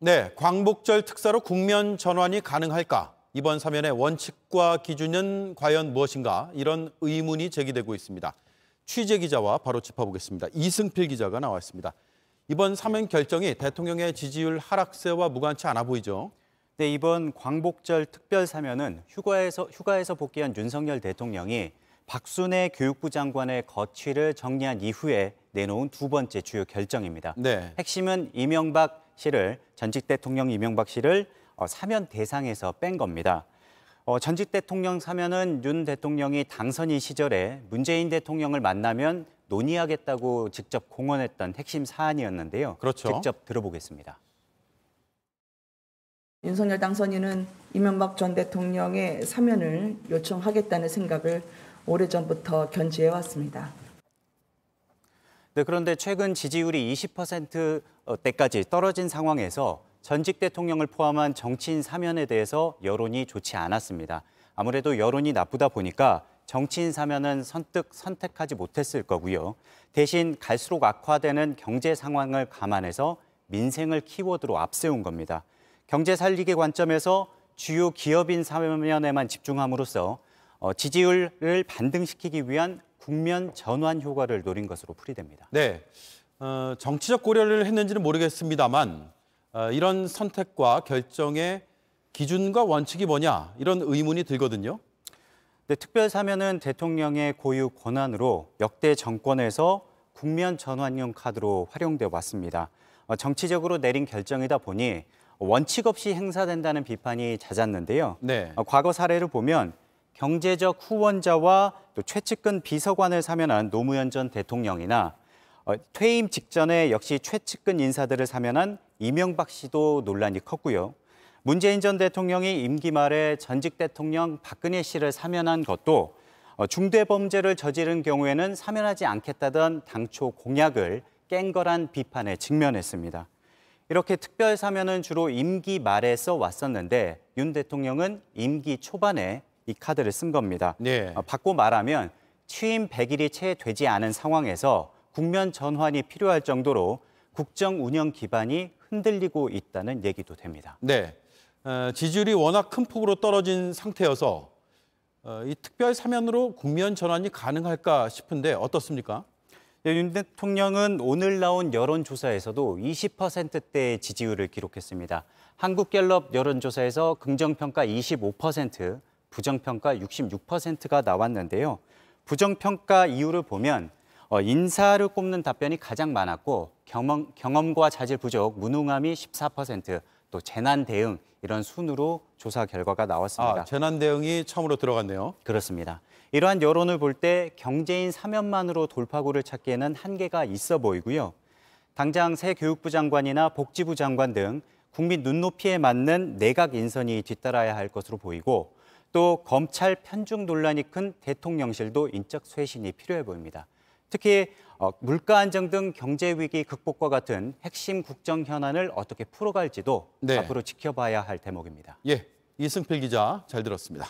네, 광복절 특사로 국면 전환이 가능할까? 이번 사면의 원칙과 기준은 과연 무엇인가? 이런 의문이 제기되고 있습니다. 취재 기자와 바로 짚어보겠습니다. 이승필 기자가 나와 있습니다. 이번 사면 결정이 대통령의 지지율 하락세와 무관치 않아 보이죠? 네, 이번 광복절 특별 사면은 휴가에서 복귀한 윤석열 대통령이 박순애 교육부 장관의 거취를 정리한 이후에 내놓은 두 번째 주요 결정입니다. 네. 핵심은 전직 대통령 이명박 씨를 사면 대상에서 뺀 겁니다. 전직 대통령 사면은 윤 대통령이 당선인 시절에 문재인 대통령을 만나면 논의하겠다고 직접 공언했던 핵심 사안이었는데요. 그렇죠. 직접 들어보겠습니다. 윤석열 당선인은 이명박 전 대통령의 사면을 요청하겠다는 생각을 오래전부터 견지해 왔습니다. 네, 그런데 최근 지지율이 20%대까지 떨어진 상황에서 전직 대통령을 포함한 정치인 사면에 대해서 여론이 좋지 않았습니다. 아무래도 여론이 나쁘다 보니까 정치인 사면은 선뜻 선택하지 못했을 거고요. 대신 갈수록 악화되는 경제 상황을 감안해서 민생을 키워드로 앞세운 겁니다. 경제 살리기 관점에서 주요 기업인 사면에만 집중함으로써 지지율을 반등시키기 위한 국면 전환 효과를 노린 것으로 풀이됩니다. 네, 정치적 고려를 했는지는 모르겠습니다만 이런 선택과 결정의 기준과 원칙이 뭐냐 이런 의문이 들거든요. 네, 특별 사면은 대통령의 고유 권한으로 역대 정권에서 국면 전환용 카드로 활용돼 왔습니다. 정치적으로 내린 결정이다 보니 원칙 없이 행사된다는 비판이 잦았는데요. 네. 과거 사례를 보면 경제적 후원자와 또 최측근 비서관을 사면한 노무현 전 대통령이나 퇴임 직전에 역시 최측근 인사들을 사면한 이명박 씨도 논란이 컸고요. 문재인 전 대통령이 임기 말에 전직 대통령 박근혜 씨를 사면한 것도 중대 범죄를 저지른 경우에는 사면하지 않겠다던 당초 공약을 깬 거란 비판에 직면했습니다. 이렇게 특별 사면은 주로 임기 말에 써왔었는데 윤 대통령은 임기 초반에 이 카드를 쓴 겁니다. 네. 바꿔 말하면 취임 100일이 채 되지 않은 상황에서 국면 전환이 필요할 정도로 국정 운영 기반이 흔들리고 있다는 얘기도 됩니다. 네, 지지율이 워낙 큰 폭으로 떨어진 상태여서 이 특별 사면으로 국면 전환이 가능할까 싶은데 어떻습니까? 네, 윤 대통령은 오늘 나온 여론조사에서도 20%대의 지지율을 기록했습니다. 한국갤럽 여론조사에서 긍정평가 25%, 부정평가 66%가 나왔는데요. 부정평가 이유를 보면 인사를 꼽는 답변이 가장 많았고 경험과 자질 부족, 무능함이 14%, 또 재난 대응 이런 순으로 조사 결과가 나왔습니다. 재난 대응이 처음으로 들어갔네요. 그렇습니다. 이러한 여론을 볼 때 경제인 사면만으로 돌파구를 찾기에는 한계가 있어 보이고요. 당장 새 교육부 장관이나 복지부 장관 등 국민 눈높이에 맞는 내각 인선이 뒤따라야 할 것으로 보이고 또 검찰 편중 논란이 큰 대통령실도 인적 쇄신이 필요해 보입니다. 특히 물가 안정 등 경제 위기 극복과 같은 핵심 국정 현안을 어떻게 풀어갈지도 네. 앞으로 지켜봐야 할 대목입니다. 예, 이승필 기자 잘 들었습니다.